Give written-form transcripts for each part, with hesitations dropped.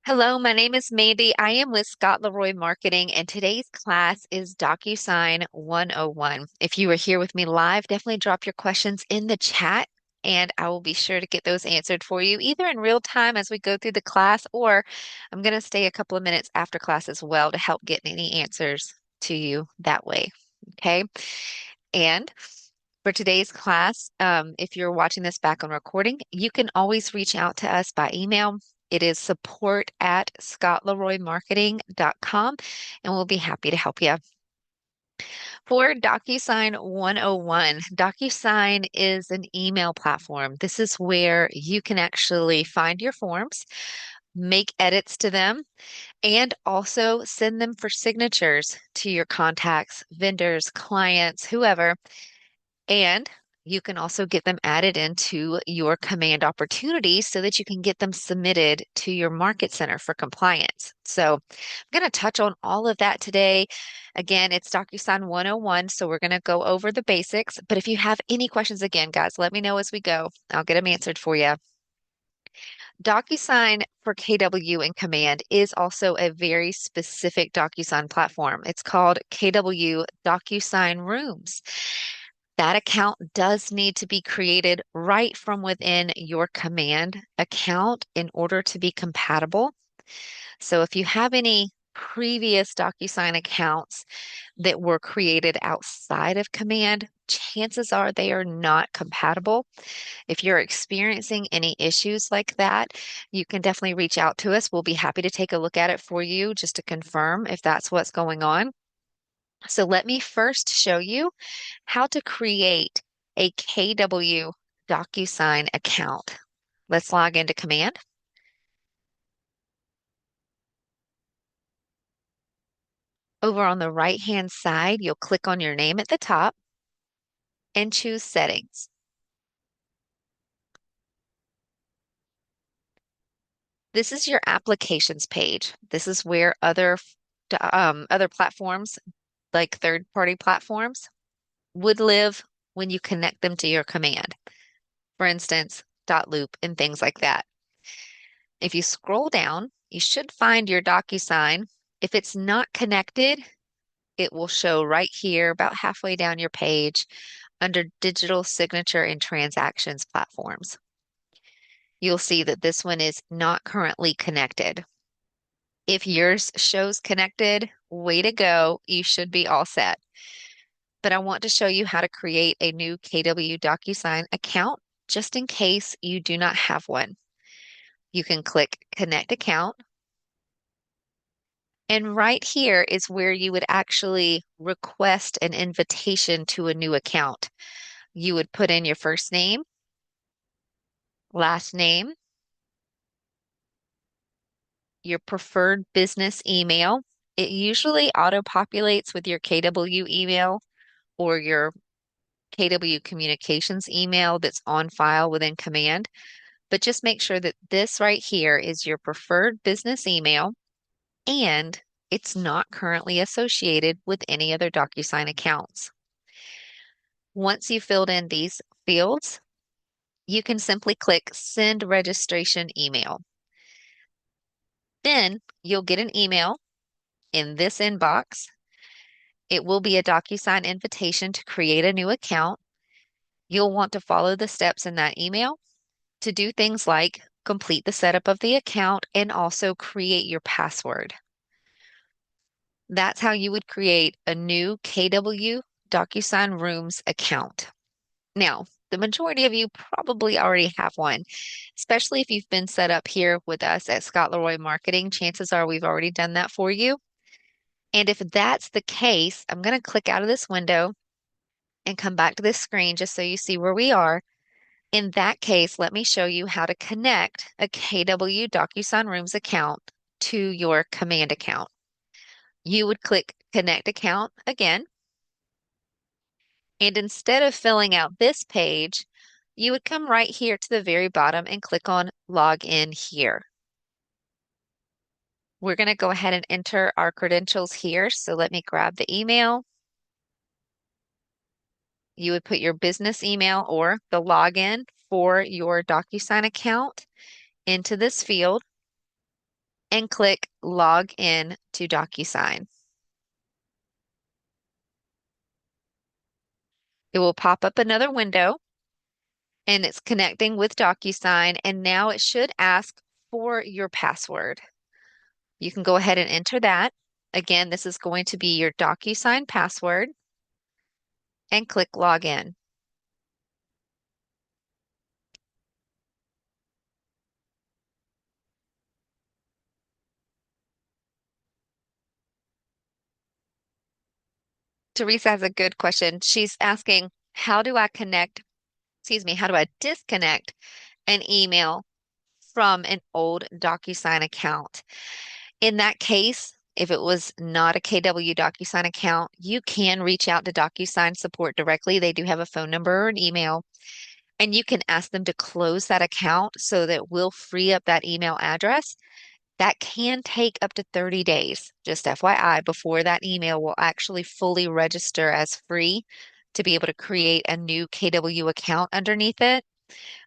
Hello, my name is Mandy. I am with Scott Leroy Marketing, and today's class is Docusign 101. If you are here with me live, definitely drop your questions in the chat, and I will be sure to get those answered for you either in real time as we go through the class, or I'm going to stay a couple of minutes after class as well to help get any answers to you that way. Okay. And for today's class, if you're watching this back on recording, you can always reach out to us by email. It is support@scottleroymarketing.com, and we'll be happy to help you. For DocuSign 101, DocuSign is an email platform. This is where you can actually find your forms, make edits to them, and also send them for signatures to your contacts, vendors, clients, whoever. And you can also get them added into your command opportunities so that you can get them submitted to your market center for compliance. So I'm going to touch on all of that today. Again, it's DocuSign 101, so we're going to go over the basics. But if you have any questions, again, guys, let me know as we go. I'll get them answered for you. DocuSign for KW and Command is also a very specific DocuSign platform. It's called KW Docusign Rooms. That account does need to be created right from within your command account in order to be compatible. So if you have any previous DocuSign accounts that were created outside of command, chances are they are not compatible. If you're experiencing any issues like that, you can definitely reach out to us. We'll be happy to take a look at it for you just to confirm if that's what's going on. So let me first show you how to create a KW DocuSign account. Let's log into Command. Over on the right-hand side, you'll click on your name at the top and choose Settings. This is your applications page. This is where other platforms, like third-party platforms, would live when you connect them to your command. For instance, .loop and things like that. If you scroll down, you should find your DocuSign. If it's not connected, it will show right here about halfway down your page under Digital Signature and Transactions Platforms. You'll see that this one is not currently connected. If yours shows connected, way to go. You should be all set. But I want to show you how to create a new KW DocuSign account just in case you do not have one. You can click Connect Account. And right here is where you would actually request an invitation to a new account. You would put in your first name, last name, your preferred business email. It usually auto-populates with your KW email or your KW communications email that's on file within Command. But just make sure that this right here is your preferred business email and it's not currently associated with any other DocuSign accounts. Once you've filled in these fields, you can simply click Send Registration Email. Then you'll get an email in this inbox. It will be a DocuSign invitation to create a new account. You'll want to follow the steps in that email to do things like complete the setup of the account and also create your password. That's how you would create a new KW DocuSign Rooms account. Now, the majority of you probably already have one, especially if you've been set up here with us at Scott Leroy Marketing. Chances are we've already done that for you. And if that's the case, I'm going to click out of this window and come back to this screen just so you see where we are. In that case, let me show you how to connect a KW DocuSign Rooms account to your command account. You would click Connect Account again. And instead of filling out this page, you would come right here to the very bottom and click on Log In here. We're going to go ahead and enter our credentials here. So let me grab the email. You would put your business email or the login for your DocuSign account into this field. and click Log in to Docusign. It will pop up another window and it's connecting with Docusign, and now it should ask for your password. You can go ahead and enter that. Again, this is going to be your Docusign password and click Login. Teresa has a good question. She's asking, how do I disconnect an email from an old Docusign account? In that case, if it was not a KW Docusign account, you can reach out to Docusign support directly. They do have a phone number or an email, and you can ask them to close that account so that we'll free up that email address. That can take up to 30 days, just FYI, before that email will actually fully register as free to be able to create a new KW account underneath it.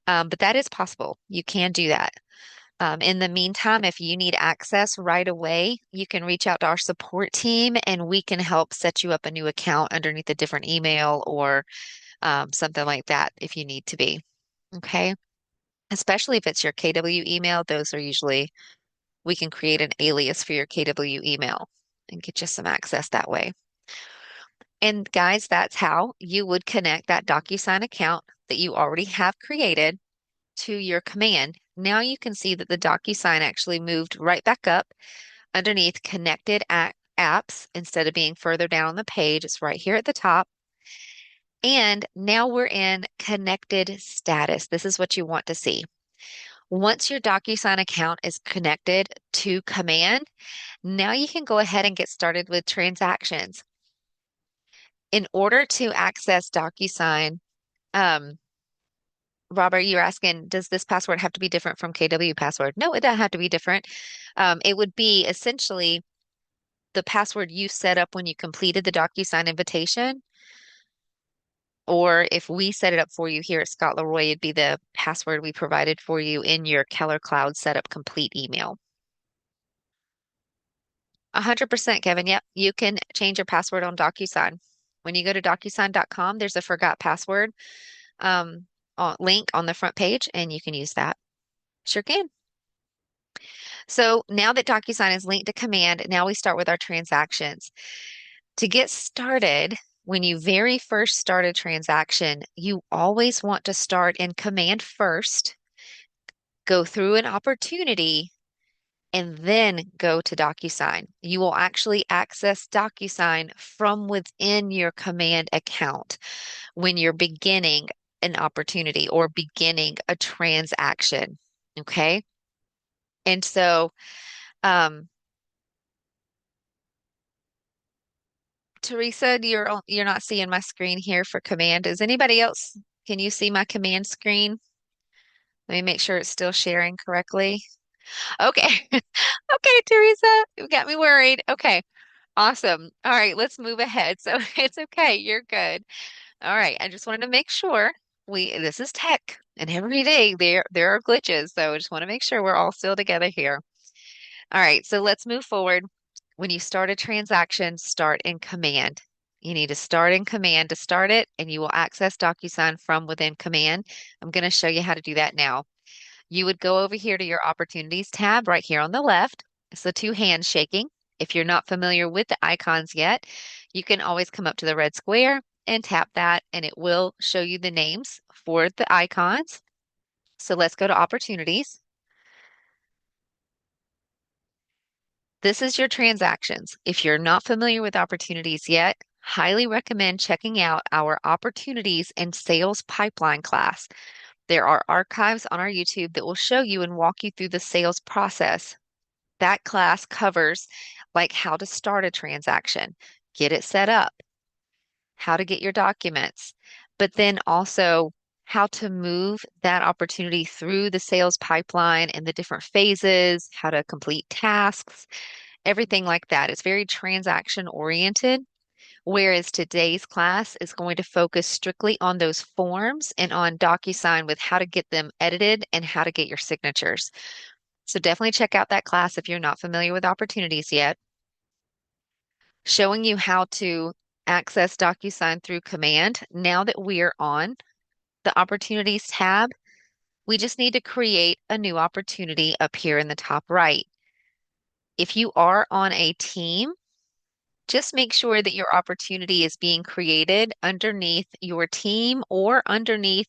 But that is possible. You can do that. In the meantime, if you need access right away, you can reach out to our support team and we can help set you up a new account underneath a different email or something like that if you need to be. Okay. Especially if it's your KW email, those are usually, we can create an alias for your KW email and get you some access that way. And guys, that's how you would connect that DocuSign account that you already have created to your command. Now you can see that the DocuSign actually moved right back up underneath connected apps instead of being further down on the page. It's right here at the top. And now we're in connected status. This is what you want to see. Once your DocuSign account is connected to command, now you can go ahead and get started with transactions. In order to access DocuSign, um, Robert, you're asking, does this password have to be different from KW password? No, it doesn't have to be different. It would be essentially the password you set up when you completed the DocuSign invitation. Or if we set it up for you here at Scott Leroy, it'd be the password we provided for you in your Keller Cloud Setup Complete email. 100%, Kevin. Yep, you can change your password on DocuSign. When you go to docusign.com, there's a forgot password um, link on the front page, and you can use that. Sure can. So now that DocuSign is linked to command, now we start with our transactions. To get started, when you very first start a transaction, you always want to start in command first, go through an opportunity, and then go to DocuSign. You will actually access DocuSign from within your command account when you're beginning an opportunity or beginning a transaction. Okay. And so, um, Teresa, you're not seeing my screen here for command. Is anybody else? Can you see my command screen? Let me make sure it's still sharing correctly. Okay. Okay, Teresa, you got me worried. Okay. Awesome. All right, let's move ahead. So it's okay. You're good. All right. I just wanted to make sure this is tech and every day there are glitches. So I just want to make sure we're all still together here. All right, so let's move forward. When you start a transaction, start in command. You need to start in command to start it, and you will access DocuSign from within command. I'm going to show you how to do that now. You would go over here to your opportunities tab right here on the left. It's the two hands shaking. If you're not familiar with the icons yet, you can always come up to the red square and tap that, and it will show you the names for the icons. So let's go to opportunities. This is your transactions. If you're not familiar with opportunities yet, highly recommend checking out our opportunities and sales pipeline class. There are archives on our YouTube that will show you and walk you through the sales process. That class covers like how to start a transaction, get it set up, how to get your documents, but then also how to move that opportunity through the sales pipeline and the different phases, how to complete tasks, everything like that. It's very transaction oriented, whereas today's class is going to focus strictly on those forms and on DocuSign with how to get them edited and how to get your signatures. So definitely check out that class if you're not familiar with opportunities yet. Showing you how to access DocuSign through command. Now that we're on the opportunities tab, we just need to create a new opportunity up here in the top right. If you are on a team, just make sure that your opportunity is being created underneath your team or underneath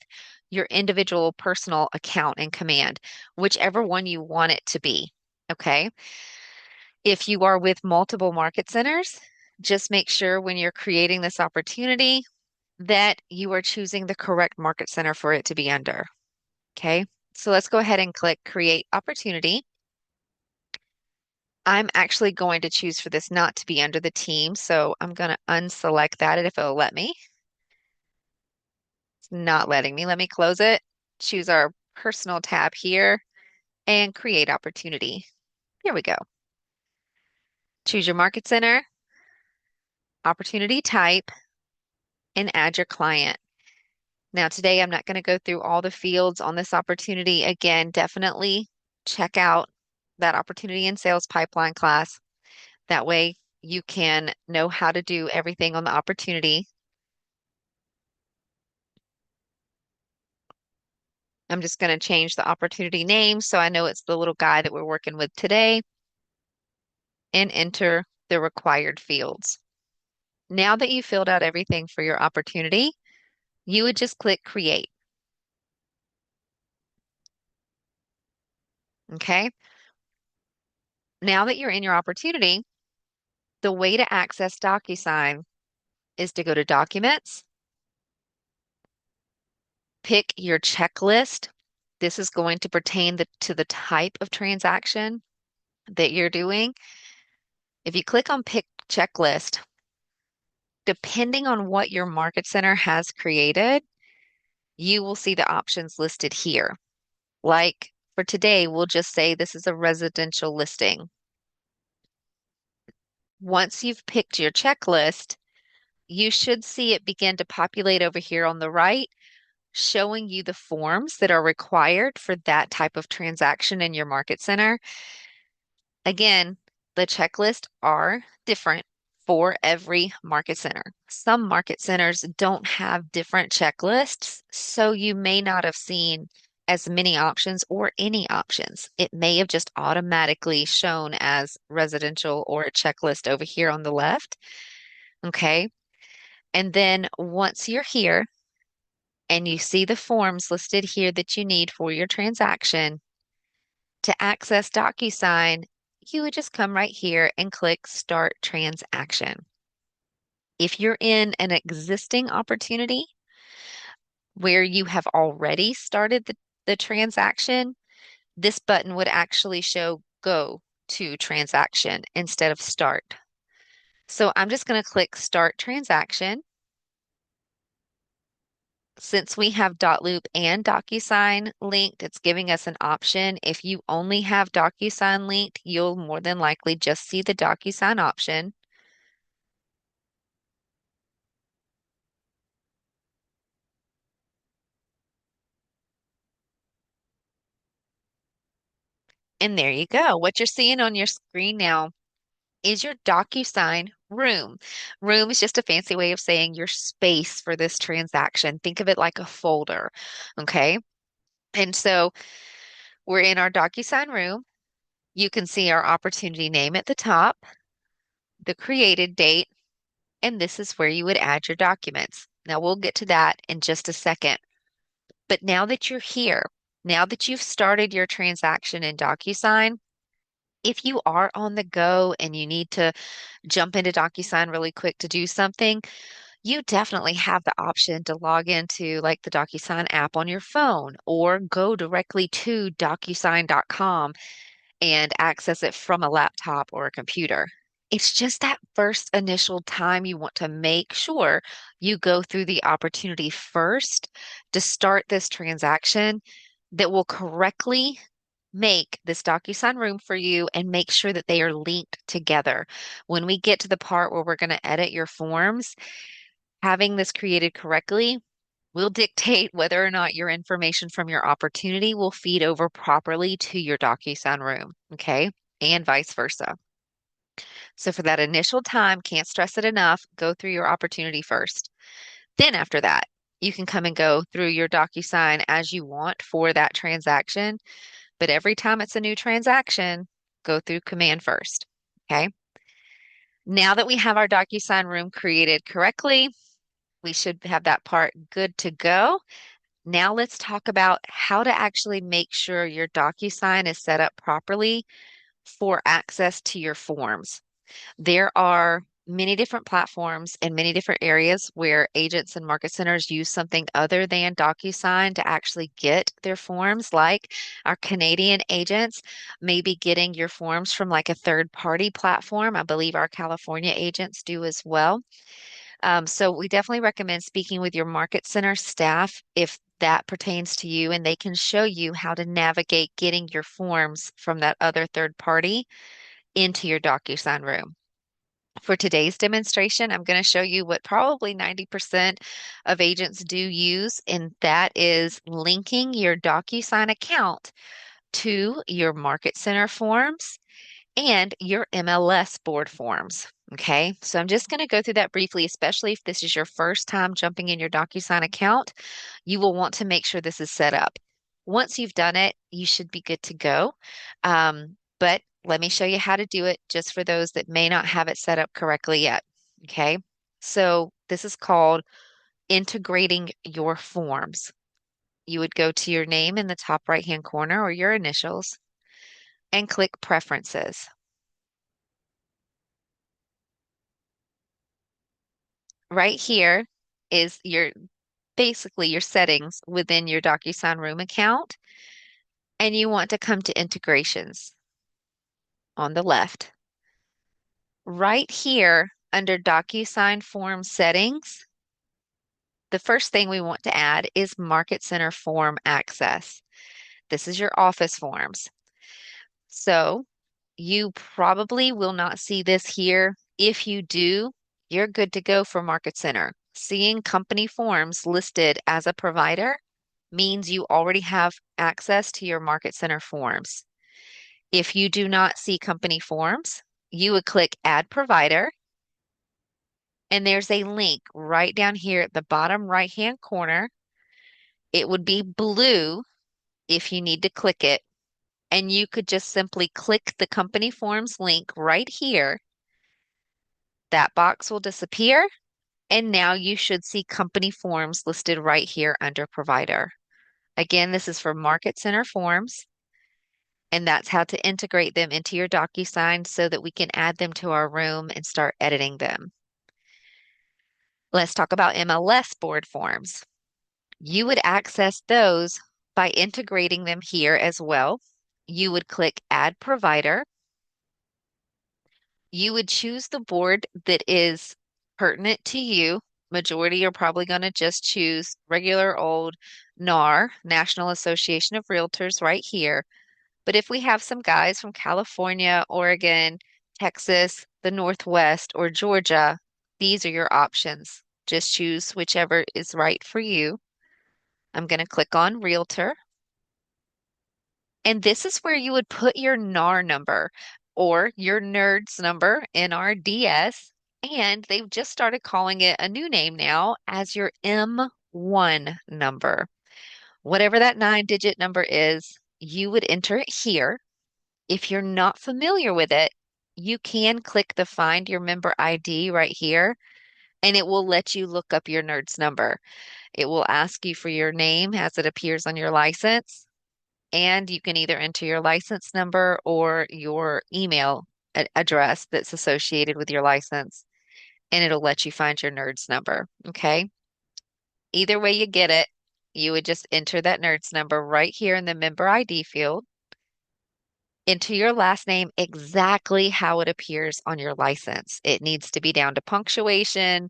your individual personal account and command, whichever one you want it to be. Okay. If you are with multiple market centers, just make sure when you're creating this opportunity that you are choosing the correct market center for it to be under. Okay. So let's go ahead and click Create Opportunity. I'm actually going to choose for this not to be under the team, so I'm going to unselect that if it'll let me. It's not letting me. Let me close it, choose our personal tab here, and create opportunity. Here we go. Choose your market center, opportunity type, and add your client. Now, today I'm not going to go through all the fields on this opportunity. Again, definitely check out that opportunity and sales pipeline class. That way you can know how to do everything on the opportunity. I'm just going to change the opportunity name so I know it's the little guy that we're working with today and enter the required fields. Now that you filled out everything for your opportunity, you would just click Create. Okay. Now that you're in your opportunity, the way to access DocuSign is to go to Documents, pick your checklist. This is going to pertain to the type of transaction that you're doing. If you click on Pick Checklist, depending on what your market center has created, you will see the options listed here. Like for today, we'll just say this is a residential listing. Once you've picked your checklist, you should see it begin to populate over here on the right, showing you the forms that are required for that type of transaction in your market center. Again, the checklists are different for every market center. Some market centers don't have different checklists, so you may not have seen as many options or any options. It may have just automatically shown as residential or a checklist over here on the left. Okay. And then once you're here and you see the forms listed here that you need for your transaction, to access DocuSign, you would just come right here and click Start Transaction. If you're in an existing opportunity where you have already started the transaction, this button would actually show Go to Transaction instead of Start. So I'm just going to click Start Transaction. Since we have Dotloop and DocuSign linked, it's giving us an option. If you only have DocuSign linked, you'll more than likely just see the DocuSign option. And there you go. What you're seeing on your screen now is your DocuSign room. Room is just a fancy way of saying your space for this transaction. Think of it like a folder. Okay. And so we're in our DocuSign room. You can see our opportunity name at the top, the created date, and this is where you would add your documents. Now we'll get to that in just a second. But now that you're here, now that you've started your transaction in DocuSign, if you are on the go and you need to jump into DocuSign really quick to do something, you definitely have the option to log into like the DocuSign app on your phone or go directly to docusign.com and access it from a laptop or a computer. It's just that first initial time you want to make sure you go through the opportunity first to start this transaction that will correctly make this DocuSign room for you and make sure that they are linked together. When we get to the part where we're going to edit your forms, having this created correctly will dictate whether or not your information from your opportunity will feed over properly to your DocuSign room, okay? And vice versa. So for that initial time, can't stress it enough, go through your opportunity first. Then after that, you can come and go through your DocuSign as you want for that transaction. But every time it's a new transaction, go through command first. Okay. Now that we have our DocuSign room created correctly, we should have that part good to go. Now let's talk about how to actually make sure your DocuSign is set up properly for access to your forms. There are many different platforms in many different areas where agents and market centers use something other than DocuSign to actually get their forms. Like our Canadian agents may be getting your forms from like a third party platform. I believe our California agents do as well. So we definitely recommend speaking with your market center staff if that pertains to you, and they can show you how to navigate getting your forms from that other third party into your DocuSign room. For today's demonstration, I'm going to show you what probably 90% of agents do use, and that is linking your DocuSign account to your Market Center forms and your MLS board forms. Okay, so I'm just going to go through that briefly, especially if this is your first time jumping in your DocuSign account. You will want to make sure this is set up. Once you've done it, you should be good to go. But let me show you how to do it just for those that may not have it set up correctly yet. Okay, so this is called integrating your forms. You would go to your name in the top right-hand corner or your initials and click Preferences. Right here is your basically your settings within your DocuSign Room account, and you want to come to integrations on the left. Right here under DocuSign Form settings, the first thing we want to add is Market Center Form Access. This is your office forms. So you probably will not see this here. If you do, you're good to go for Market Center. Seeing company forms listed as a provider means you already have access to your Market Center forms. If you do not see company forms, you would click Add Provider, and there's a link right down here at the bottom right-hand corner. It would be blue if you need to click it, and you could just simply click the company forms link right here. That box will disappear, and now you should see company forms listed right here under provider. Again, this is for Market Center forms, and that's how to integrate them into your DocuSign so that we can add them to our room and start editing them. Let's talk about MLS board forms. You would access those by integrating them here as well. You would click Add Provider. You would choose the board that is pertinent to you. Majority are probably going to just choose regular old NAR, National Association of Realtors, right here. But if we have some guys from California, Oregon, Texas, the Northwest, or Georgia, these are your options. Just choose whichever is right for you. I'm going to click on Realtor. And this is where you would put your NAR number or your NERDS number, NRDS. And they've just started calling it a new name now as your M1 number. Whatever that 9-digit number is, you would enter it here. If you're not familiar with it, you can click the Find Your Member ID right here, and it will let you look up your NERDS number. It will ask you for your name as it appears on your license, and you can either enter your license number or your email address that's associated with your license, and it'll let you find your NERDS number. Okay. Either way you get it, you would just enter that NERDS number right here in the member ID field. Enter your last name exactly how it appears on your license. It needs to be down to punctuation,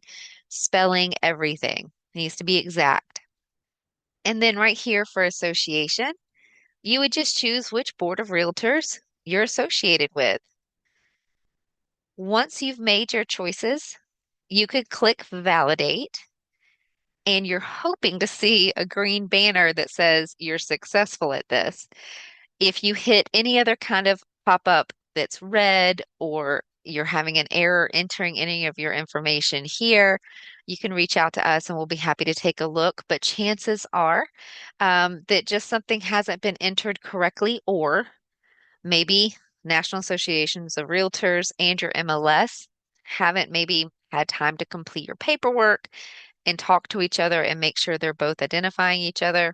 spelling, everything. It needs to be exact. And then right here for association, you would just choose which board of realtors you're associated with. Once you've made your choices, you could click validate, and you're hoping to see a green banner that says you're successful at this. If you hit any other kind of pop-up that's red or you're having an error entering any of your information here, you can reach out to us and we'll be happy to take a look. But chances are that just something hasn't been entered correctly, or maybe National Associations of Realtors and your MLS haven't maybe had time to complete your paperwork and talk to each other and make sure they're both identifying each other.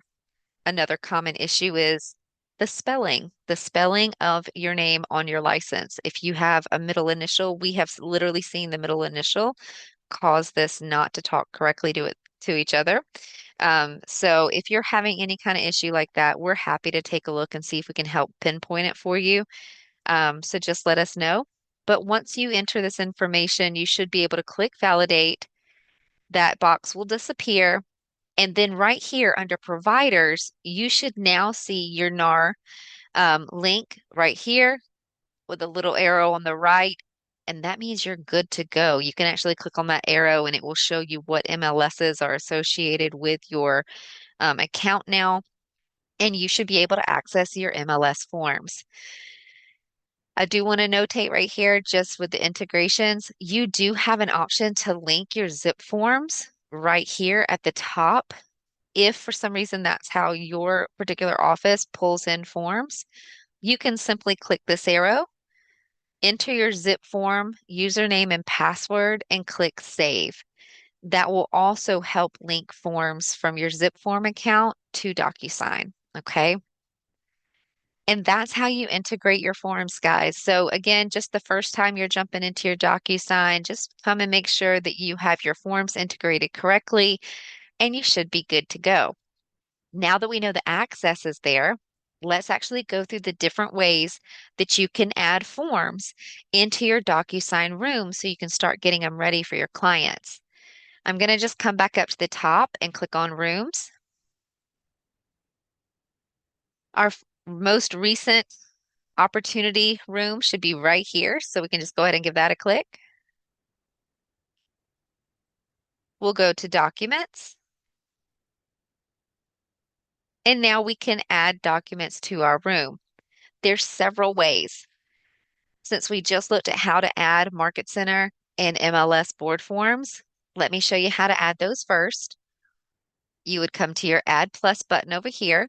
Another common issue is the spelling of your name on your license. If you have a middle initial, we have literally seen the middle initial cause this not to talk correctly to each other. So if you're having any kind of issue like that, we're happy to take a look and see if we can help pinpoint it for you. So just let us know. But once you enter this information, you should be able to click validate. That box will disappear. And then right here under providers, you should now see your NAR link right here with a little arrow on the right. And that means you're good to go. You can actually click on that arrow and it will show you what MLSs are associated with your account now. And you should be able to access your MLS forms. I do want to notate right here, just with the integrations, you do have an option to link your zip forms right here at the top. If for some reason that's how your particular office pulls in forms, you can simply click this arrow, enter your zip form, username and password, and click save. That will also help link forms from your zip form account to Docusign. Okay. And that's how you integrate your forms, guys. So again, just the first time you're jumping into your DocuSign, just come and make sure that you have your forms integrated correctly, and you should be good to go. Now that we know the access is there, let's actually go through the different ways that you can add forms into your DocuSign room so you can start getting them ready for your clients. I'm going to just come back up to the top and click on Rooms. Our most recent opportunity room should be right here, so we can just go ahead and give that a click. We'll go to Documents, and now we can add documents to our room. There's several ways. Since we just looked at how to add Market Center and MLS board forms, let me show you how to add those first. You would come to your Add Plus button over here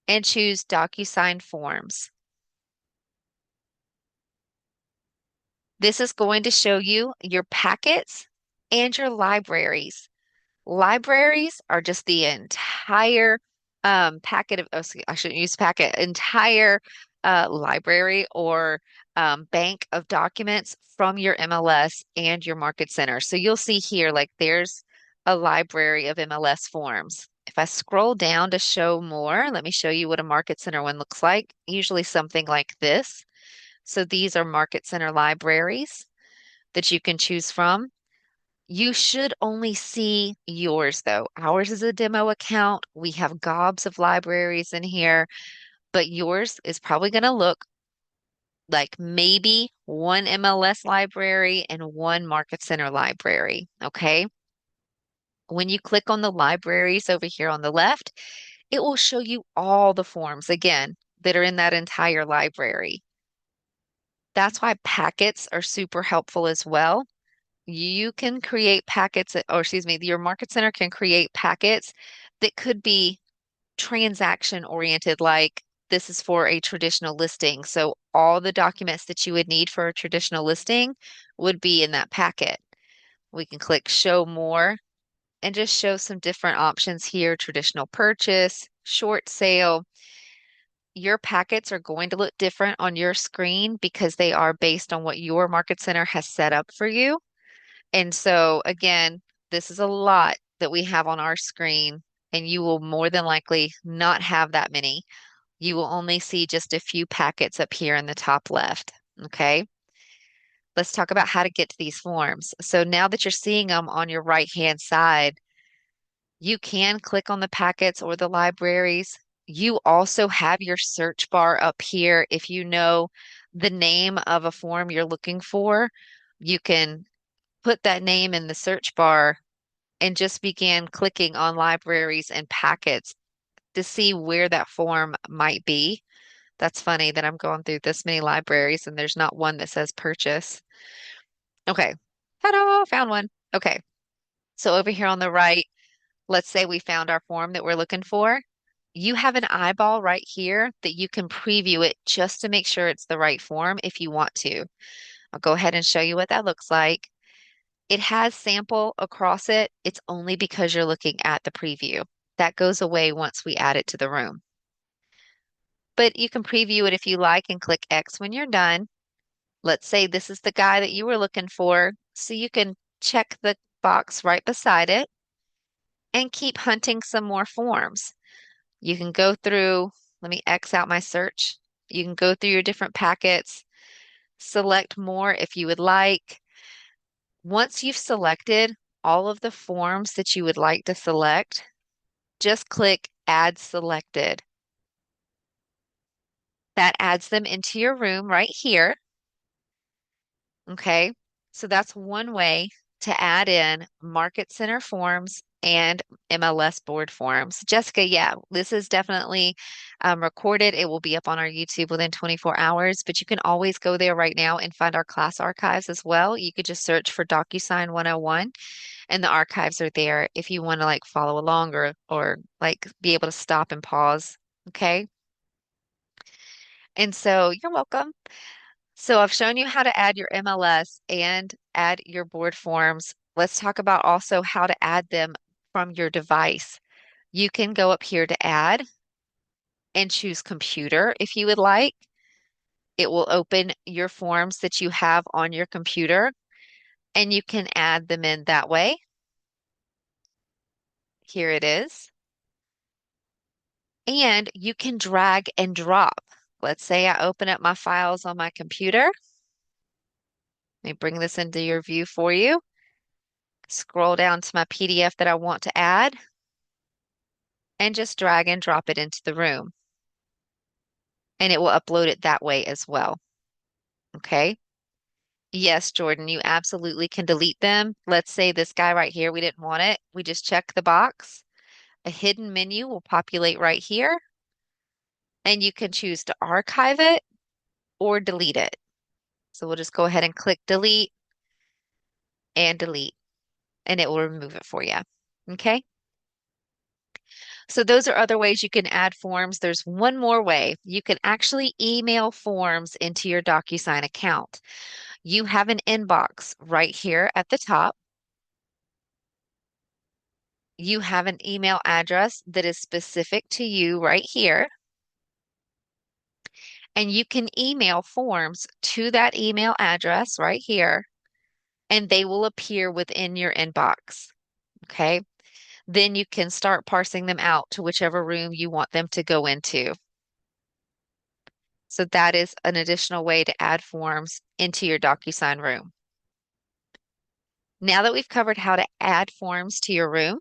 and choose DocuSign Forms. This is going to show you your packets and your libraries. Libraries are just the entire packet of, oh, I shouldn't use packet, entire library or bank of documents from your MLS and your Market Center. So you'll see here, like there's a library of MLS forms. If I scroll down to show more, let me show you what a Market Center one looks like. Usually something like this. So these are Market Center libraries that you can choose from. You should only see yours though. Ours is a demo account. We have gobs of libraries in here, but yours is probably going to look like maybe one MLS library and one Market Center library. Okay. When you click on the libraries over here on the left, it will show you all the forms again that are in that entire library. That's why packets are super helpful as well. You can create packets, or excuse me, your Market Center can create packets that could be transaction oriented, like this is for a traditional listing. So all the documents that you would need for a traditional listing would be in that packet. We can click show more and just show some different options here, traditional purchase, short sale. Your packets are going to look different on your screen because they are based on what your Market Center has set up for you. And so, again, this is a lot that we have on our screen, and you will more than likely not have that many. You will only see just a few packets up here in the top left. Okay. Let's talk about how to get to these forms. So now that you're seeing them on your right-hand side, you can click on the packets or the libraries. You also have your search bar up here. If you know the name of a form you're looking for, you can put that name in the search bar and just began clicking on libraries and packets to see where that form might be. That's funny that I'm going through this many libraries and there's not one that says purchase. Okay. Ta-da, found one. Okay. So over here on the right, let's say we found our form that we're looking for. You have an eyeball right here that you can preview it just to make sure it's the right form if you want to. I'll go ahead and show you what that looks like. It has sample across it. It's only because you're looking at the preview. That goes away once we add it to the room. But you can preview it if you like and click X when you're done. Let's say this is the guy that you were looking for, so you can check the box right beside it and keep hunting some more forms. You can go through, let me X out my search. You can go through your different packets, select more if you would like. Once you've selected all of the forms that you would like to select, just click Add Selected. That adds them into your room right here. Okay, so that's one way to add in Market Center forms and MLS board forms. Jessica, yeah, this is definitely recorded. It will be up on our YouTube within 24 hours, but you can always go there right now and find our class archives as well. You could just search for DocuSign 101 and the archives are there if you want to like follow along or like be able to stop and pause. Okay. And so you're welcome. So I've shown you how to add your MLS and add your board forms. Let's talk about also how to add them from your device. You can go up here to add and choose computer if you would like. It will open your forms that you have on your computer and you can add them in that way. Here it is. And you can drag and drop. Let's say I open up my files on my computer. Let me bring this into your view for you. Scroll down to my PDF that I want to add and just drag and drop it into the room. And it will upload it that way as well. Okay. Yes, Jordan, you absolutely can delete them. Let's say this guy right here, we didn't want it. We just check the box. A hidden menu will populate right here. And you can choose to archive it or delete it. So we'll just go ahead and click delete and delete, and it will remove it for you. Okay. So those are other ways you can add forms. There's one more way. You can actually email forms into your DocuSign account. You have an inbox right here at the top. You have an email address that is specific to you right here. And you can email forms to that email address right here, and they will appear within your inbox. Okay. Then you can start parsing them out to whichever room you want them to go into. So that is an additional way to add forms into your DocuSign room. Now that we've covered how to add forms to your room,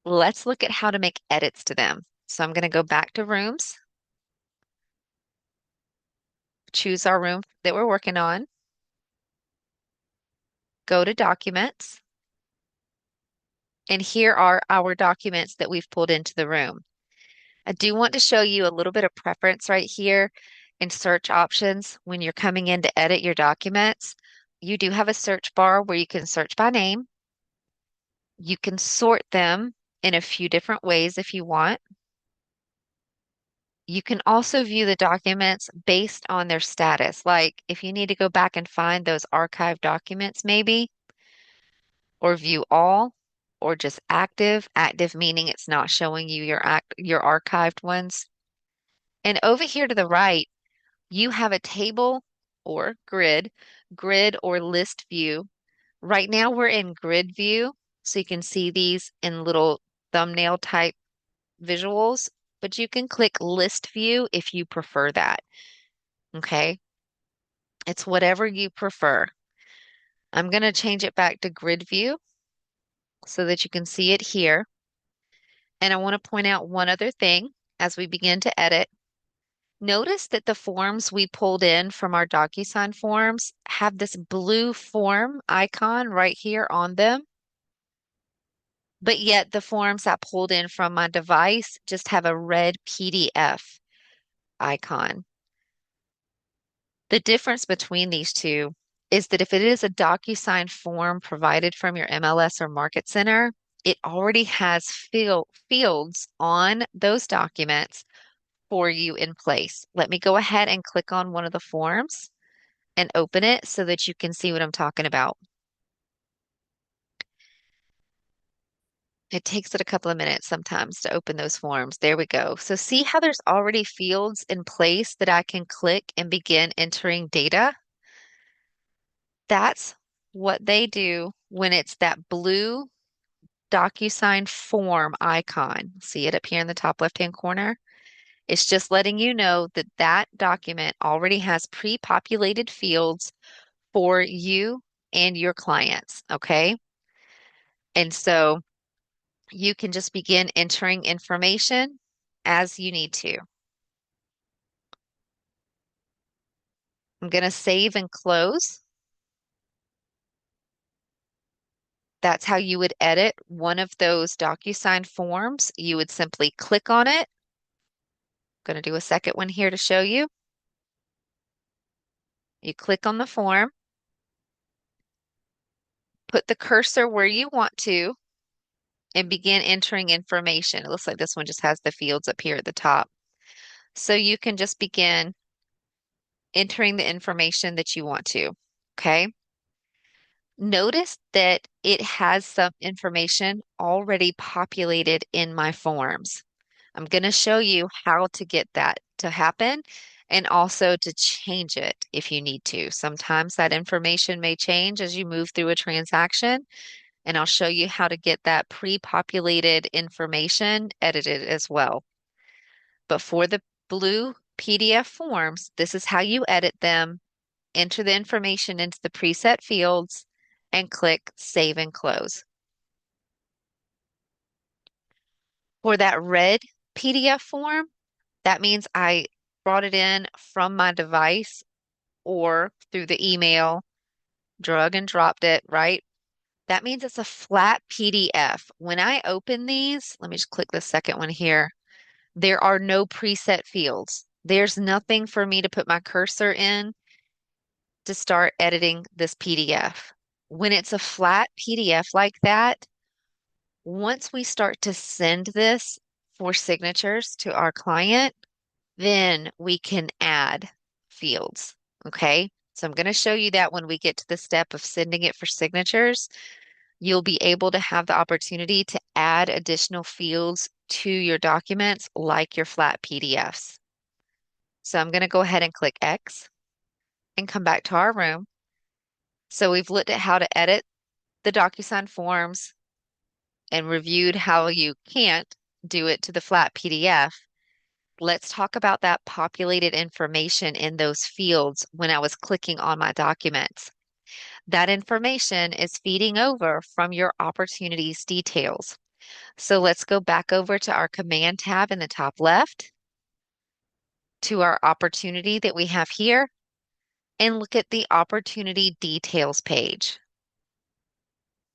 let's look at how to make edits to them. So I'm going to go back to rooms, choose our room that we're working on, go to documents, and here are our documents that we've pulled into the room. I do want to show you a little bit of preference right here in search options when you're coming in to edit your documents. You do have a search bar where you can search by name. You can sort them in a few different ways if you want. You can also view the documents based on their status. Like if you need to go back and find those archived documents maybe, or view all, or just active. Active meaning it's not showing you your archived ones. And over here to the right, you have a table or grid or list view. Right now we're in grid view, so you can see these in little thumbnail type visuals, but you can click list view if you prefer that. Okay. It's whatever you prefer. I'm going to change it back to grid view so that you can see it here. And I want to point out one other thing as we begin to edit. Notice that the forms we pulled in from our DocuSign forms have this blue form icon right here on them. but yet the forms I pulled in from my device just have a red PDF icon. The difference between these two is that if it is a DocuSign form provided from your MLS or Market Center, it already has fields on those documents for you in place. Let me go ahead and click on one of the forms and open it so that you can see what I'm talking about. It takes it a couple of minutes sometimes to open those forms. There we go. So see how there's already fields in place that I can click and begin entering data? That's what they do when it's that blue DocuSign form icon. See it up here in the top left-hand corner? It's just letting you know that that document already has pre-populated fields for you and your clients, okay? And so you can just begin entering information as you need to. I'm going to save and close. That's how you would edit one of those DocuSign forms. You would simply click on it. I'm going to do a second one here to show you. You click on the form, put the cursor where you want to, and begin entering information. It looks like this one just has the fields up here at the top. So you can just begin entering the information that you want to. Okay. Notice that it has some information already populated in my forms. I'm going to show you how to get that to happen and also to change it if you need to. Sometimes that information may change as you move through a transaction, and I'll show you how to get that pre-populated information edited as well. But for the blue PDF forms, this is how you edit them. Enter the information into the preset fields and click Save and Close. For that red PDF form, that means I brought it in from my device or through the email, drag and dropped it, right? That means it's a flat PDF. When I open these, let me just click the second one here. There are no preset fields. There's nothing for me to put my cursor in to start editing this PDF. When it's a flat PDF like that, once we start to send this for signatures to our client, then we can add fields. Okay. So I'm going to show you that when we get to the step of sending it for signatures, you'll be able to have the opportunity to add additional fields to your documents like your flat PDFs. So I'm going to go ahead and click X and come back to our room. So we've looked at how to edit the DocuSign forms and reviewed how you can't do it to the flat PDF. Let's talk about that populated information in those fields when I was clicking on my documents. That information is feeding over from your opportunities details. So let's go back over to our command tab in the top left, to our opportunity that we have here, and look at the opportunity details page.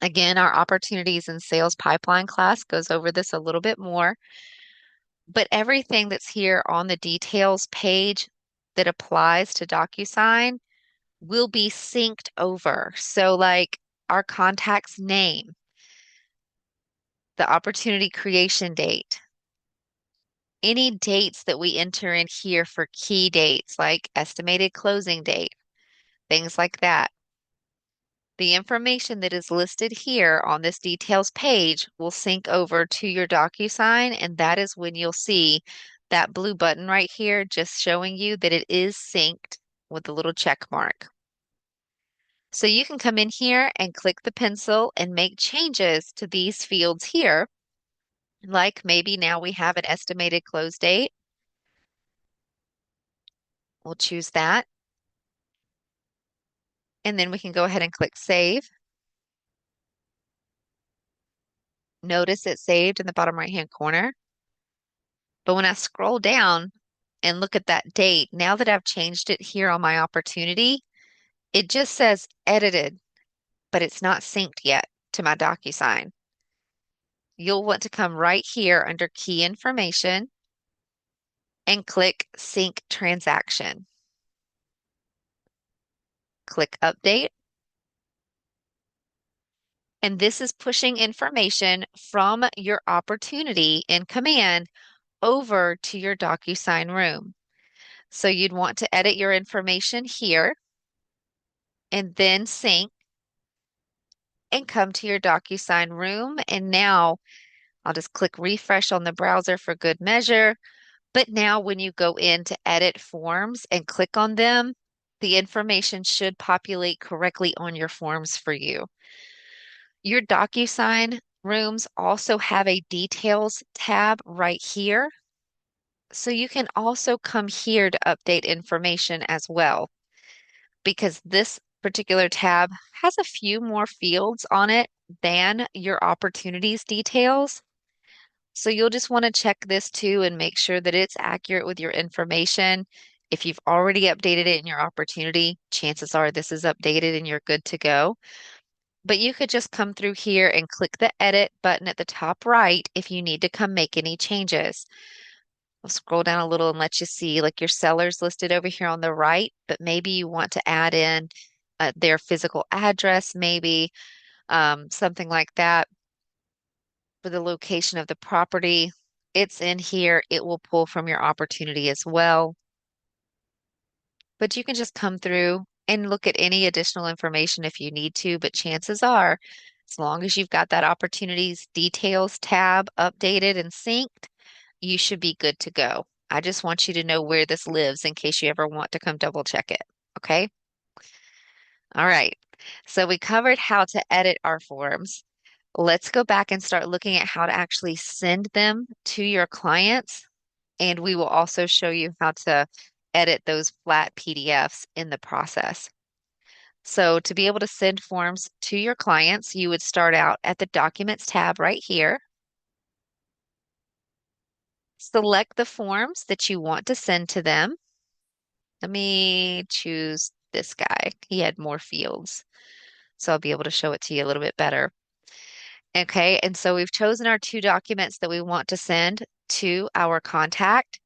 Again, our opportunities and sales pipeline class goes over this a little bit more, but everything that's here on the details page that applies to DocuSign will be synced over. So like our contact's name, the opportunity creation date, any dates that we enter in here for key dates, like estimated closing date, things like that. The information that is listed here on this details page will sync over to your DocuSign, and that is when you'll see that blue button right here just showing you that it is synced with the little check mark. So you can come in here and click the pencil and make changes to these fields here. Like maybe now we have an estimated close date. We'll choose that. And then we can go ahead and click Save. Notice it saved in the bottom right-hand corner. But when I scroll down and look at that date, now that I've changed it here on my opportunity, it just says edited, but it's not synced yet to my DocuSign. you'll want to come right here under Key Information and click Sync Transaction. Click Update. And this is pushing information from your opportunity in Command over to your Docusign room. So you'd want to edit your information here and then sync and come to your Docusign room. And now I'll just click refresh on the browser for good measure. But now when you go in to edit forms and click on them, the information should populate correctly on your forms for you. Your Docusign rooms also have a details tab right here. So you can also come here to update information as well, because this particular tab has a few more fields on it than your opportunities details. So you'll just want to check this too and make sure that it's accurate with your information. If you've already updated it in your opportunity, chances are this is updated and you're good to go. But you could just come through here and click the edit button at the top right if you need to come make any changes. I'll scroll down a little and let you see like your sellers listed over here on the right, but maybe you want to add in their physical address, maybe something like that for the location of the property. It's in here. It will pull from your opportunity as well. But you can just come through and look at any additional information if you need to. But chances are, as long as you've got that opportunities details tab updated and synced, you should be good to go. I just want you to know where this lives in case you ever want to come double check it. Okay? All right. So we covered how to edit our forms. Let's go back and start looking at how to actually send them to your clients. And we will also show you how to edit those flat PDFs in the process. So to be able to send forms to your clients, you would start out at the Documents tab right here. Select the forms that you want to send to them. Let me choose this guy. He had more fields, so I'll be able to show it to you a little bit better. Okay, and so we've chosen our two documents that we want to send to our contact.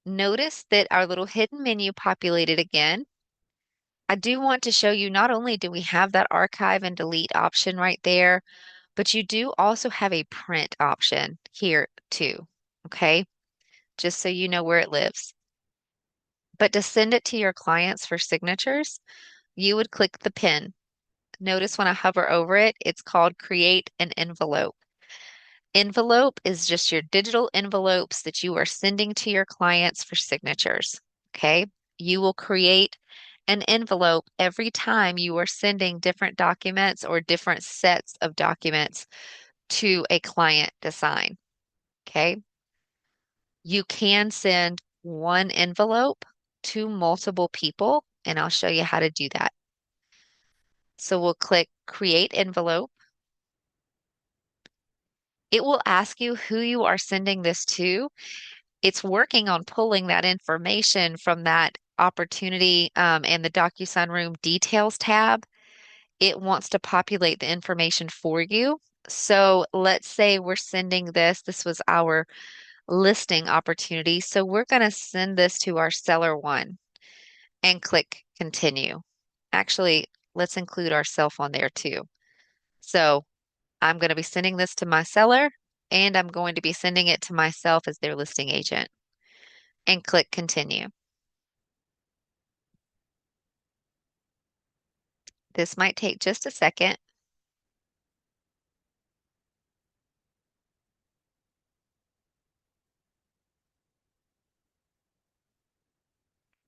Notice that our little hidden menu populated again. I do want to show you not only do we have that archive and delete option right there, but you do also have a print option here too. Okay, just so you know where it lives. But to send it to your clients for signatures, you would click the pin. Notice when I hover over it, it's called Create an Envelope. Envelope is just your digital envelopes that you are sending to your clients for signatures. Okay. You will create an envelope every time you are sending different documents or different sets of documents to a client to sign. Okay. You can send one envelope to multiple people, and I'll show you how to do that. So we'll click Create Envelope. It will ask you who you are sending this to. It's working on pulling that information from that opportunity and the DocuSign Room Details tab. It wants to populate the information for you. So let's say we're sending this. This was our listing opportunity. So we're going to send this to our seller one and click continue. Actually, let's include ourself on there too. So I'm going to be sending this to my seller and I'm going to be sending it to myself as their listing agent and click continue. This might take just a second.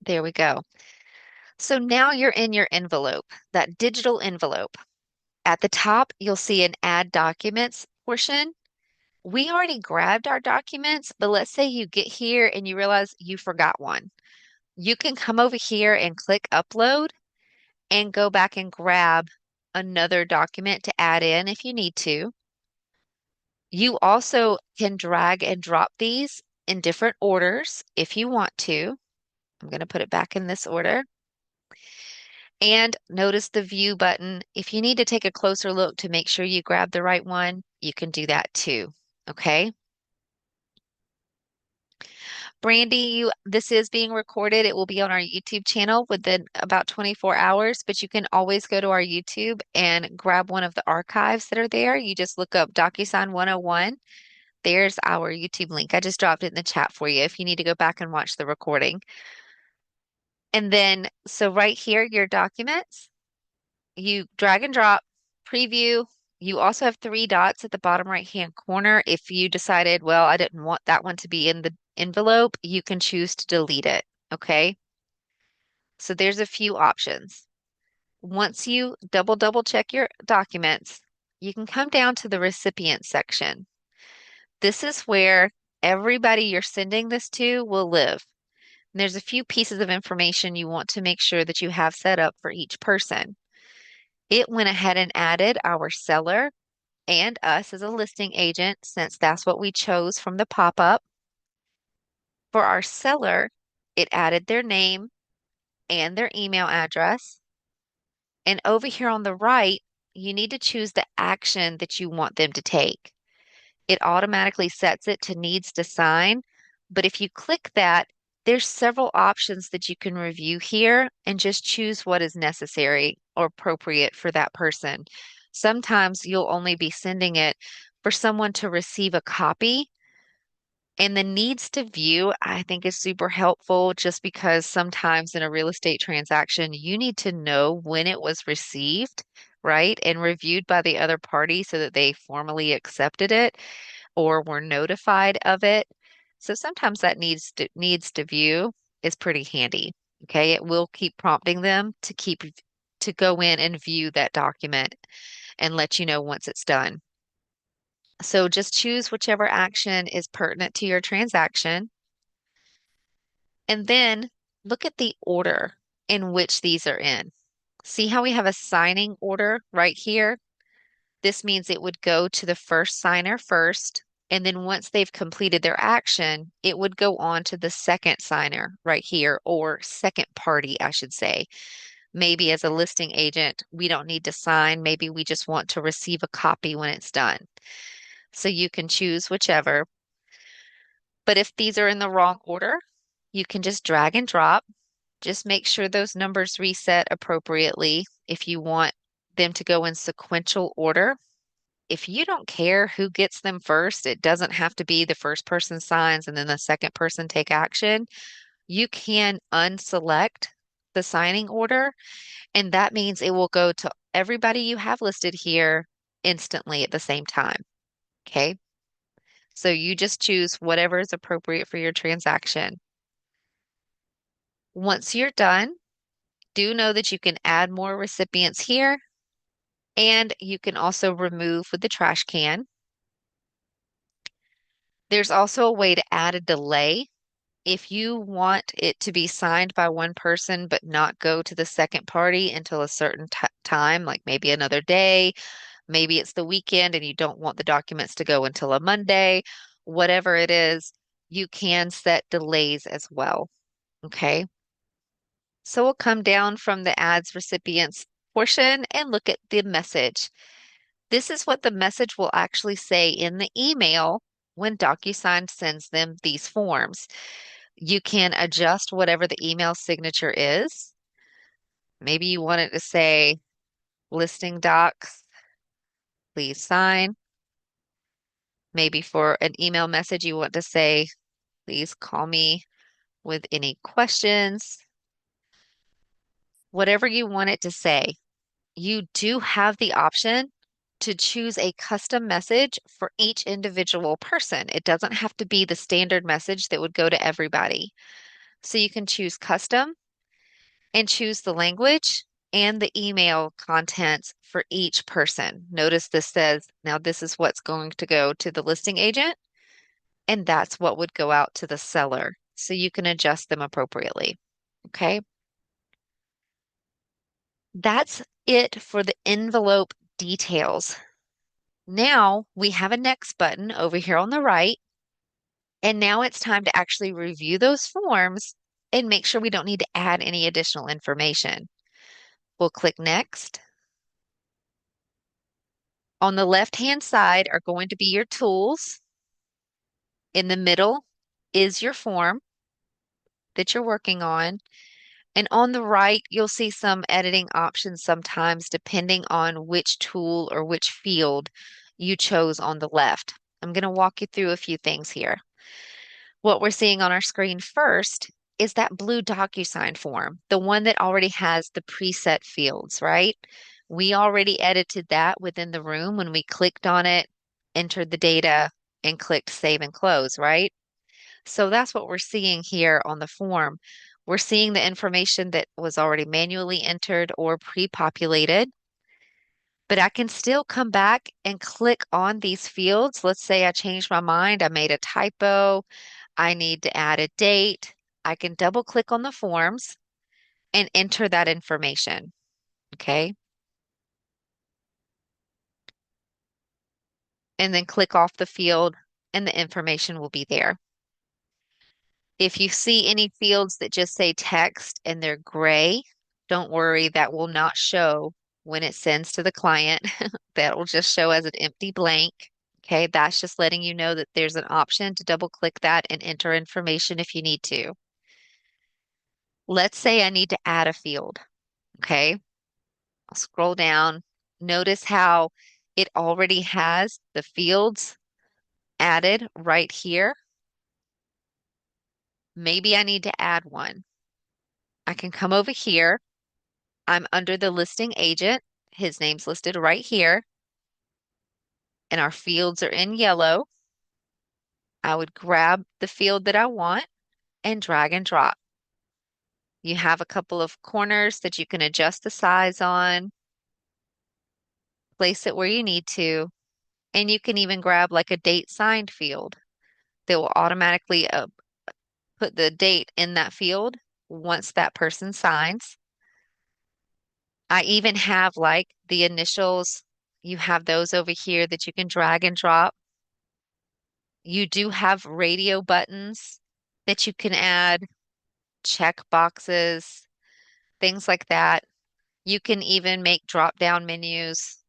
There we go. So now you're in your envelope, that digital envelope. At the top, you'll see an add documents portion. We already grabbed our documents, but let's say you get here and you realize you forgot one. You can come over here and click upload and go back and grab another document to add in if you need to. You also can drag and drop these in different orders if you want to. I'm going to put it back in this order. And notice the view button. If you need to take a closer look to make sure you grab the right one, you can do that too. Okay. Brandy, this is being recorded. It will be on our YouTube channel within about 24 hours, but you can always go to our YouTube and grab one of the archives that are there. You just look up DocuSign 101. There's our YouTube link. I just dropped it in the chat for you if you need to go back and watch the recording. And then, so right here, your documents, you drag and drop, preview. You also have three dots at the bottom right-hand corner. If you decided, well, I didn't want that one to be in the envelope, you can choose to delete it. Okay. So there's a few options. Once you double check your documents, you can come down to the recipient section. This is where everybody you're sending this to will live. And there's a few pieces of information you want to make sure that you have set up for each person. It went ahead and added our seller and us as a listing agent since that's what we chose from the pop-up. For our seller, it added their name and their email address. And over here on the right, you need to choose the action that you want them to take. It automatically sets it to needs to sign. But if you click that, there's several options that you can review here and just choose what is necessary or appropriate for that person. Sometimes you'll only be sending it for someone to receive a copy. And the needs to view, I think, is super helpful just because sometimes in a real estate transaction, you need to know when it was received, right? And reviewed by the other party so that they formally accepted it or were notified of it. So sometimes that needs to view is pretty handy. Okay, it will keep prompting them to go in and view that document and let you know once it's done. So just choose whichever action is pertinent to your transaction and then look at the order in which these are in. See how we have a signing order right here? This means it would go to the first signer first, and then once they've completed their action, it would go on to the second signer right here, or second party, I should say. Maybe as a listing agent, we don't need to sign. Maybe we just want to receive a copy when it's done. So you can choose whichever. But if these are in the wrong order, you can just drag and drop. Just make sure those numbers reset appropriately if you want them to go in sequential order. If you don't care who gets them first, it doesn't have to be the first person signs and then the second person take action. You can unselect the signing order, and that means it will go to everybody you have listed here instantly at the same time. Okay. So you just choose whatever is appropriate for your transaction. Once you're done, do know that you can add more recipients here and you can also remove with the trash can. There's also a way to add a delay. If you want it to be signed by one person but not go to the second party until a certain time, like maybe another day, maybe it's the weekend and you don't want the documents to go until a Monday, whatever it is, you can set delays as well. Okay. So we'll come down from the ads recipients portion and look at the message. This is what the message will actually say in the email when DocuSign sends them these forms. You can adjust whatever the email signature is. Maybe you want it to say listing docs, please sign. Maybe for an email message, you want to say, please call me with any questions. Whatever you want it to say, you do have the option to choose a custom message for each individual person. It doesn't have to be the standard message that would go to everybody. So you can choose custom and choose the language and the email contents for each person. Notice this says, now this is what's going to go to the listing agent, and that's what would go out to the seller. So you can adjust them appropriately. Okay. That's it for the envelope details. Now we have a next button over here on the right, and now it's time to actually review those forms and make sure we don't need to add any additional information. We'll click next. On the left-hand side are going to be your tools. In the middle is your form that you're working on. And on the right, you'll see some editing options sometimes depending on which tool or which field you chose on the left. I'm going to walk you through a few things here. What we're seeing on our screen first is that blue DocuSign form, the one that already has the preset fields, right? We already edited that within the room when we clicked on it, entered the data, and clicked Save and Close, right? So that's what we're seeing here on the form. We're seeing the information that was already manually entered or pre-populated, but I can still come back and click on these fields. Let's say I changed my mind, I made a typo, I need to add a date. I can double click on the forms and enter that information. Okay. And then click off the field and the information will be there. If you see any fields that just say text and they're gray, don't worry, that will not show when it sends to the client. That will just show as an empty blank. Okay, that's just letting you know that there's an option to double click that and enter information if you need to. Let's say I need to add a field. Okay, I'll scroll down. Notice how it already has the fields added right here. Maybe I need to add one. I can come over here. I'm under the listing agent. His name's listed right here, and our fields are in yellow. I would grab the field that I want and drag and drop. You have a couple of corners that you can adjust the size on, place it where you need to, and you can even grab like a date signed field that will automatically put the date in that field once that person signs. I even have like the initials. You have those over here that you can drag and drop. You do have radio buttons that you can add, check boxes, things like that. You can even make drop down menus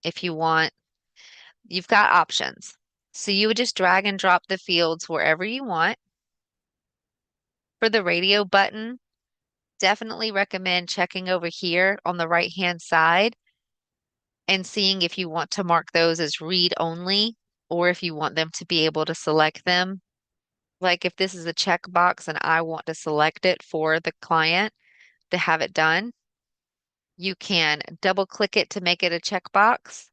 if you want. You've got options. So you would just drag and drop the fields wherever you want. For the radio button, definitely recommend checking over here on the right hand side and seeing if you want to mark those as read only or if you want them to be able to select them. Like if this is a checkbox and I want to select it for the client to have it done, you can double click it to make it a checkbox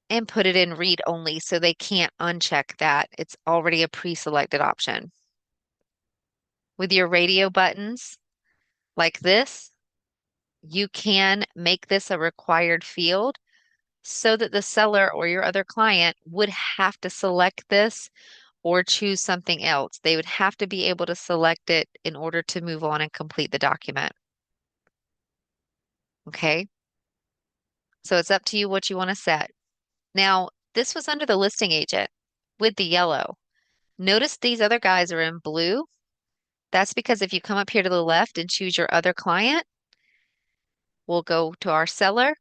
and put it in read only so they can't uncheck that. It's already a pre-selected option. With your radio buttons like this, you can make this a required field so that the seller or your other client would have to select this or choose something else. They would have to be able to select it in order to move on and complete the document. Okay, so it's up to you what you want to set. Now, this was under the listing agent with the yellow. Notice these other guys are in blue. That's because if you come up here to the left and choose your other client, we'll go to our seller.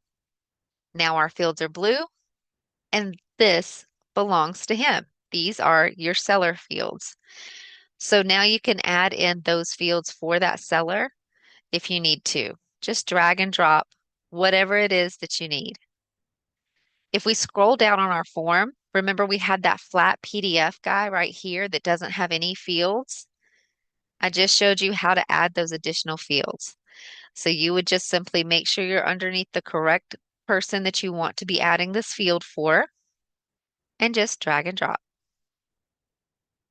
Now our fields are blue, and this belongs to him. These are your seller fields. So now you can add in those fields for that seller if you need to. Just drag and drop whatever it is that you need. If we scroll down on our form, remember we had that flat PDF guy right here that doesn't have any fields. I just showed you how to add those additional fields. So you would just simply make sure you're underneath the correct person that you want to be adding this field for and just drag and drop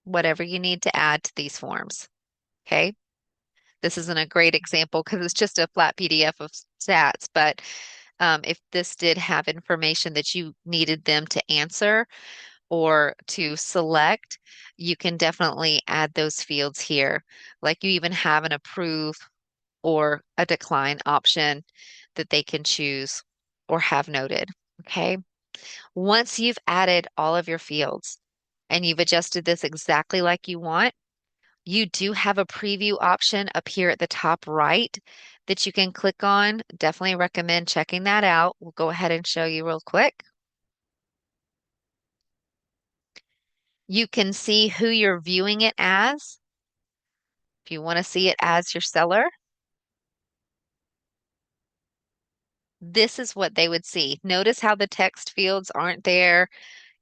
whatever you need to add to these forms. Okay. This isn't a great example because it's just a flat PDF of stats, but if this did have information that you needed them to answer or to select, you can definitely add those fields here. Like you even have an approve or a decline option that they can choose or have noted. Okay. Once you've added all of your fields and you've adjusted this exactly like you want, you do have a preview option up here at the top right that you can click on. Definitely recommend checking that out. We'll go ahead and show you real quick. You can see who you're viewing it as. If you want to see it as your seller, this is what they would see. Notice how the text fields aren't there.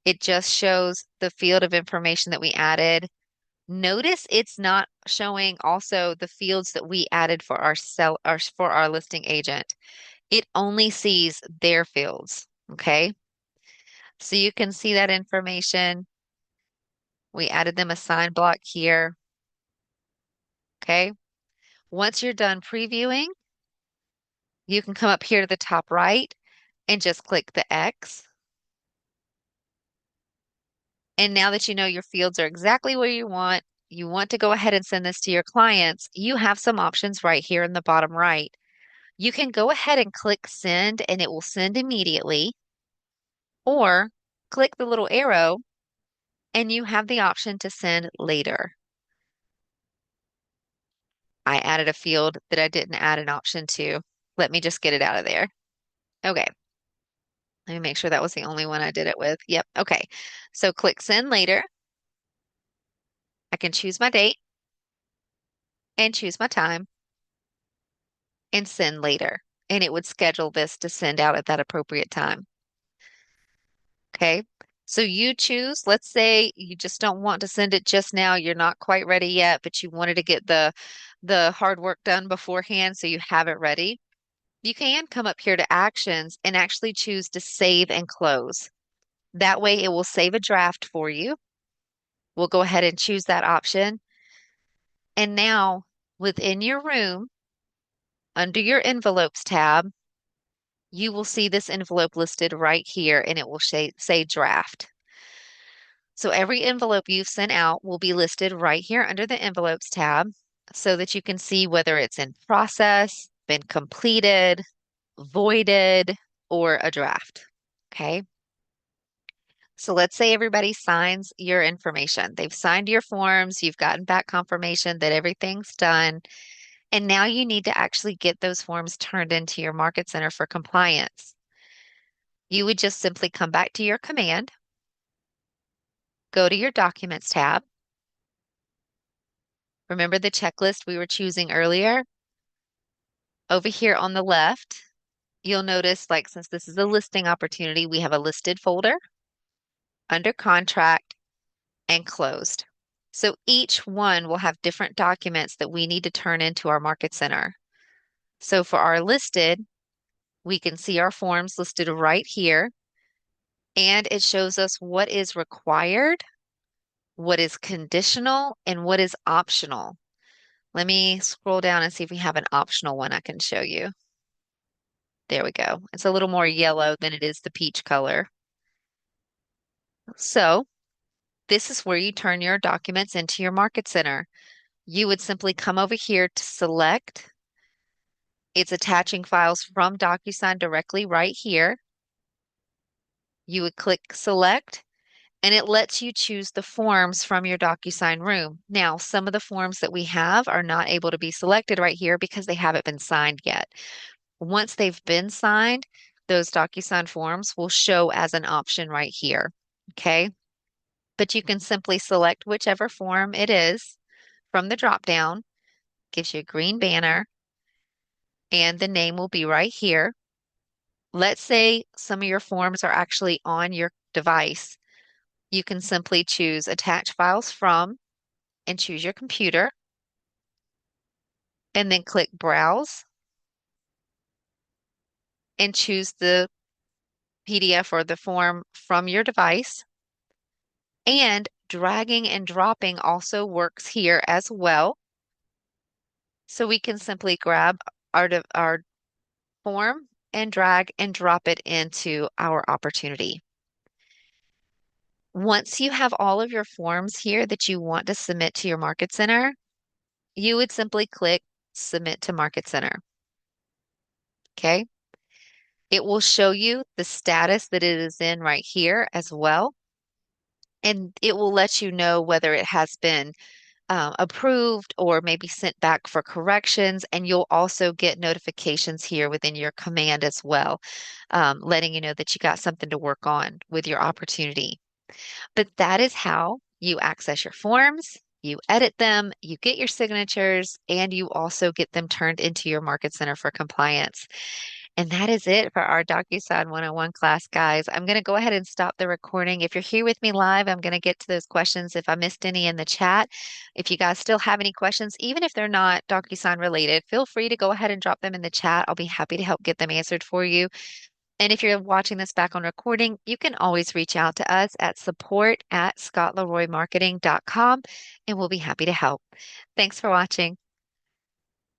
It just shows the field of information that we added. Notice it's not showing also the fields that we added for for our listing agent. It only sees their fields. Okay. So you can see that information. We added them a sign block here. Okay. Once you're done previewing, you can come up here to the top right and just click the X. And now that you know your fields are exactly where you want to go ahead and send this to your clients, you have some options right here in the bottom right. You can go ahead and click send and it will send immediately, or click the little arrow and you have the option to send later. I added a field that I didn't add an option to. Let me just get it out of there. Okay. Let me make sure that was the only one I did it with. Yep. Okay. So click send later. I can choose my date and choose my time and send later. And it would schedule this to send out at that appropriate time. Okay. So you choose, let's say you just don't want to send it just now. You're not quite ready yet, but you wanted to get the hard work done beforehand so you have it ready. You can come up here to actions and actually choose to save and close. That way it will save a draft for you. We'll go ahead and choose that option. And now within your room, under your envelopes tab, you will see this envelope listed right here and it will say draft. So every envelope you've sent out will be listed right here under the envelopes tab so that you can see whether it's in process, been completed, voided, or a draft. Okay. So let's say everybody signs your information. They've signed your forms, you've gotten back confirmation that everything's done, and now you need to actually get those forms turned into your Market Center for compliance. You would just simply come back to your command, go to your Documents tab. Remember the checklist we were choosing earlier? Over here on the left, you'll notice, like, since this is a listing opportunity, we have a listed folder, under contract, and closed. So each one will have different documents that we need to turn into our Market Center. So for our listed, we can see our forms listed right here, and it shows us what is required, what is conditional, and what is optional. Let me scroll down and see if we have an optional one I can show you. There we go. It's a little more yellow than it is the peach color. So this is where you turn your documents into your Market Center. You would simply come over here to select. It's attaching files from Docusign directly right here. You would click select and it lets you choose the forms from your Docusign room. Now, some of the forms that we have are not able to be selected right here because they haven't been signed yet. Once they've been signed, those Docusign forms will show as an option right here. Okay. But you can simply select whichever form it is from the drop down, gives you a green banner, and the name will be right here. Let's say some of your forms are actually on your device. You can simply choose Attach Files From and choose your computer, and then click Browse and choose the PDF or the form from your device. And dragging and dropping also works here as well. So we can simply grab our form and drag and drop it into our opportunity. Once you have all of your forms here that you want to submit to your Market Center, you would simply click Submit to Market Center. Okay. It will show you the status that it is in right here as well. And it will let you know whether it has been approved or maybe sent back for corrections. And you'll also get notifications here within your command as well, letting you know that you got something to work on with your opportunity. But that is how You access your forms, you edit them, you get your signatures, and you also get them turned into your Market Center for compliance. And that is it for our DocuSign 101 class, guys. I'm going to go ahead and stop the recording. If you're here with me live, I'm going to get to those questions if I missed any in the chat. If you guys still have any questions, even if they're not DocuSign related, feel free to go ahead and drop them in the chat. I'll be happy to help get them answered for you. And if you're watching this back on recording, you can always reach out to us at support@scottleroymarketing.com, and we'll be happy to help. Thanks for watching.